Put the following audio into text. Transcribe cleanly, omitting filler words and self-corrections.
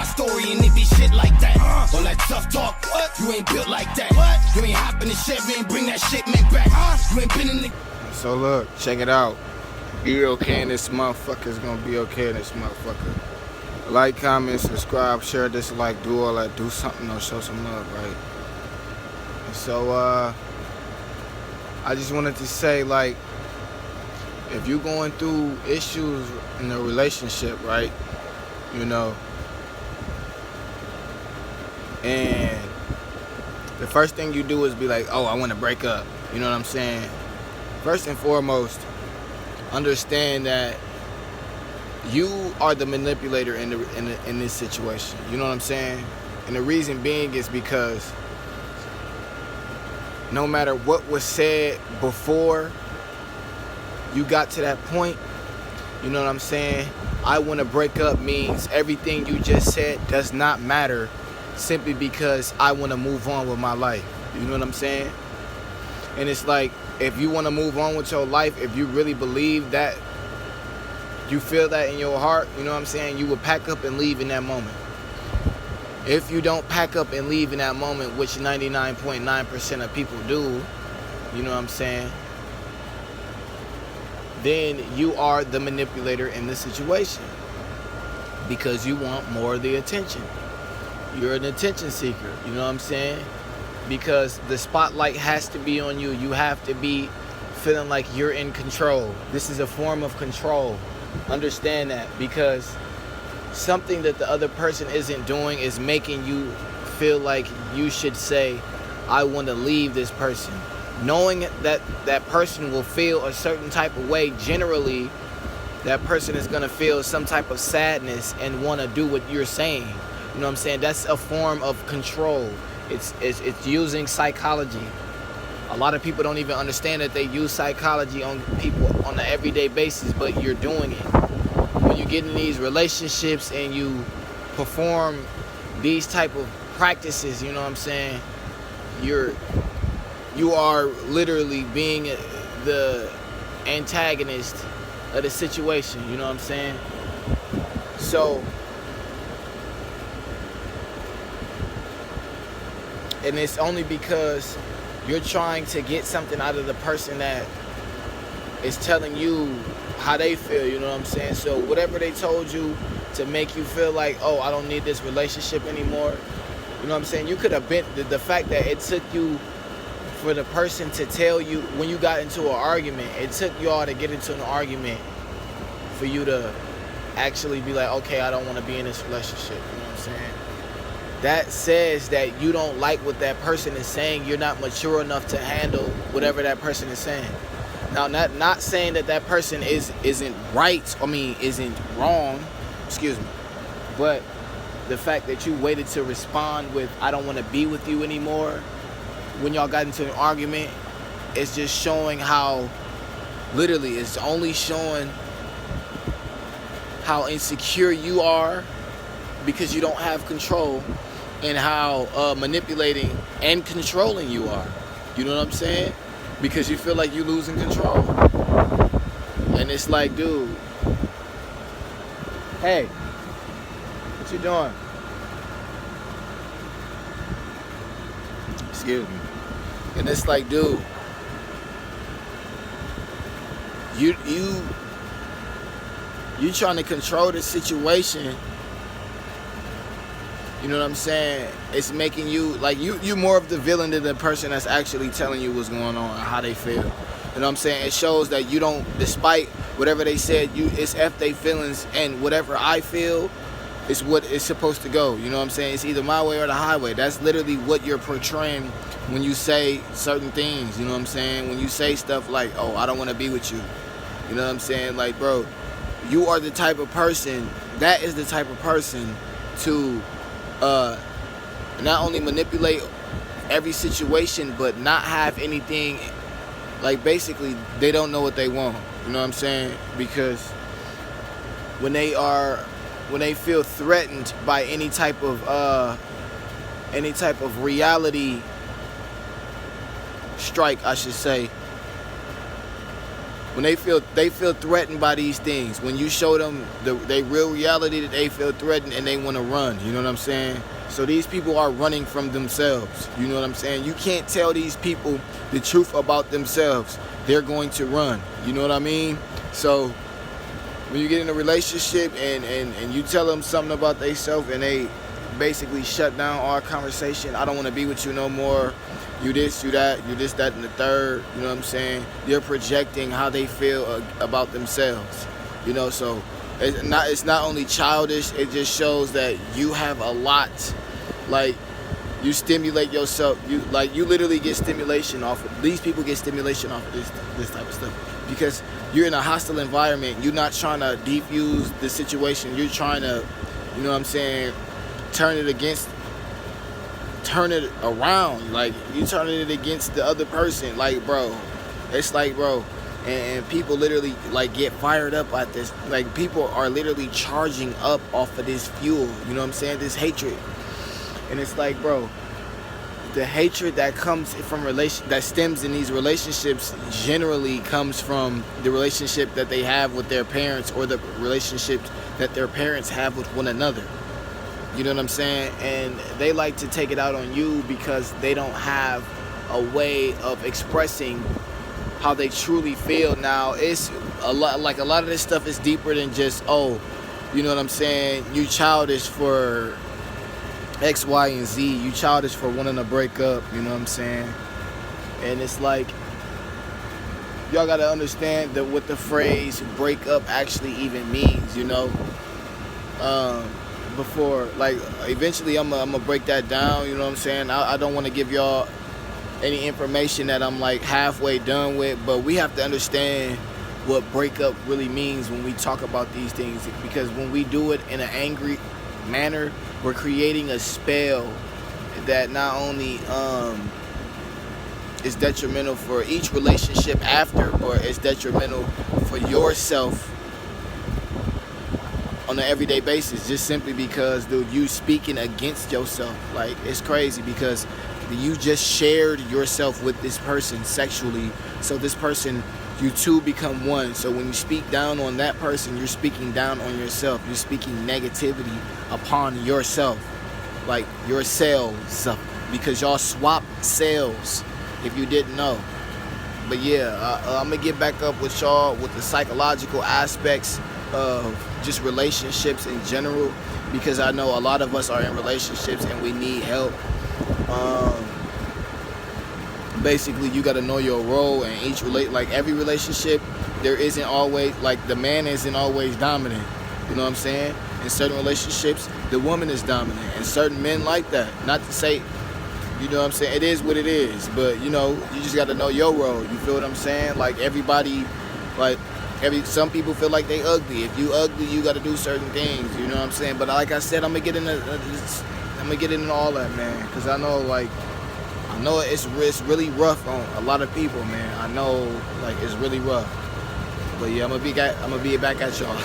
story and it be shit like that. All that tough talk, what? You ain't built like that. What? You ain't hop in the shit, man, bring that shit, man, back. You ain't been in the... So look, check it out. Be okay in this motherfucker is gonna be okay in this motherfucker. Like, comment, subscribe, share, dislike, do all that. Do something or show some love, right? And so, I just wanted to say, like, if you're going through issues in a relationship, right, you know, and the first thing you do is be like, oh, I want to break up. You know what I'm saying? First and foremost, understand that you are the manipulator in this situation. You know what I'm saying? And the reason being is because no matter what was said before you got to that point, you know what I'm saying? I want to break up means everything you just said does not matter simply because I want to move on with my life. You know what I'm saying? And it's like, if you want to move on with your life, if you really believe that, you feel that in your heart, you know what I'm saying, you will pack up and leave in that moment. If you don't pack up and leave in that moment, which 99.9% of people do, you know what I'm saying, then you are the manipulator in the situation because you want more of the attention. You're an attention seeker, you know what I'm saying? Because the spotlight has to be on you. You have to be feeling like you're in control. This is a form of control. Understand that, because something that the other person isn't doing is making you feel like you should say, I want to leave this person. Knowing that that person will feel a certain type of way, generally, that person is going to feel some type of sadness and want to do what you're saying. You know what I'm saying? That's a form of control. It's using psychology. A lot of people don't even understand that they use psychology on people on an everyday basis, but you're doing it. When you get in these relationships and you perform these type of practices, you know what I'm saying? You are literally being the antagonist of the situation, you know what I'm saying? So, and it's only because you're trying to get something out of the person that is telling you how they feel, you know what I'm saying? So whatever they told you to make you feel like, oh, I don't need this relationship anymore, you know what I'm saying? You could have been, the fact that it took you for the person to tell you when you got into an argument, it took you all to get into an argument for you to actually be like, okay, I don't want to be in this relationship, you know what I'm saying? That says that you don't like what that person is saying. You're not mature enough to handle whatever that person is saying. Now, not saying that that person isn't right, isn't wrong, excuse me, but the fact that you waited to respond with, I don't want to be with you anymore, when y'all got into an argument, it's just showing how, literally, it's only showing how insecure you are because you don't have control, and how manipulating and controlling you are. You know what I'm saying? Because you feel like you're losing control. And it's like, dude, hey, what you doing? Excuse me. And it's like, dude, you trying to control the situation. You know what I'm saying? It's making you, like, you more of the villain than the person that's actually telling you what's going on, how they feel. You know what I'm saying? It shows that you don't, despite whatever they said, it's F they feelings, and whatever I feel is what it's supposed to go. You know what I'm saying? It's either my way or the highway. That's literally what you're portraying when you say certain things. You know what I'm saying? When you say stuff like, oh, I don't want to be with you. You know what I'm saying? Like, bro, you are the type of person, that is the type of person to not only manipulate every situation, but not have anything, like, basically they don't know what they want. You know what I'm saying? Because when they feel threatened by any type of reality strike, I should say, when they feel threatened by these things, when you show them they real reality, that they feel threatened and they want to run. You know what I'm saying? So these people are running from themselves. You know what I'm saying? You can't tell these people the truth about themselves. They're going to run. You know what I mean? So when you get in a relationship and you tell them something about themselves and they basically shut down our conversation, I don't want to be with you no more. You this, you that, you this, that, and the third. You know what I'm saying? You're projecting how they feel about themselves. You know, so it's not only childish, it just shows that you have a lot. Like, you stimulate yourself. You literally get stimulation off of these people. Get stimulation off of this type of stuff because you're in a hostile environment. You're not trying to defuse the situation. You're trying to, you know what I'm saying, turn it around. Like, you turning it against the other person. Like, bro, it's like, bro, and people literally like get fired up at this. Like, people are literally charging up off of this fuel. You know what I'm saying? This hatred. And it's like, bro, the hatred that comes from that stems in these relationships generally comes from the relationship that they have with their parents or the relationships that their parents have with one another. You know what I'm saying? And they like to take it out on you because they don't have a way of expressing how they truly feel. Now, it's a lot of this stuff is deeper than just, oh, you know what I'm saying, you childish for X, Y, and Z. You childish for wanting to break up, you know what I'm saying? And it's like, y'all gotta understand that what the phrase break up actually even means, you know? Before, like, eventually I'm gonna break that down, you know what I'm saying? I don't want to give y'all any information that I'm like halfway done with, but we have to understand what breakup really means when we talk about these things, because when we do it in an angry manner, we're creating a spell that not only is detrimental for each relationship after, but it's detrimental for yourself on an everyday basis, just simply because, dude, you speaking against yourself. Like, it's crazy because you just shared yourself with this person sexually, so this person, you two become one. So when you speak down on that person, you're speaking down on yourself. You're speaking negativity upon yourself, like yourselves, because y'all swap cells, if you didn't know. But yeah, I'm gonna get back up with y'all with the psychological aspects of just relationships in general, because I know a lot of us are in relationships and we need help. Basically, you got to know your role in each every relationship. There isn't always, like, the man isn't always dominant. You know what I'm saying? In certain relationships, the woman is dominant, and certain men like that. Not to say, you know what I'm saying, it is what it is, but, you know, you just got to know your role. You feel what I'm saying? Like, everybody, like, some people feel like they ugly. If you ugly, you got to do certain things. You know what I'm saying? But like I said, I'm gonna get into all that, man, because I know it's really rough on a lot of people, man. I know, like, it's really rough. But yeah, I'm gonna be back at y'all.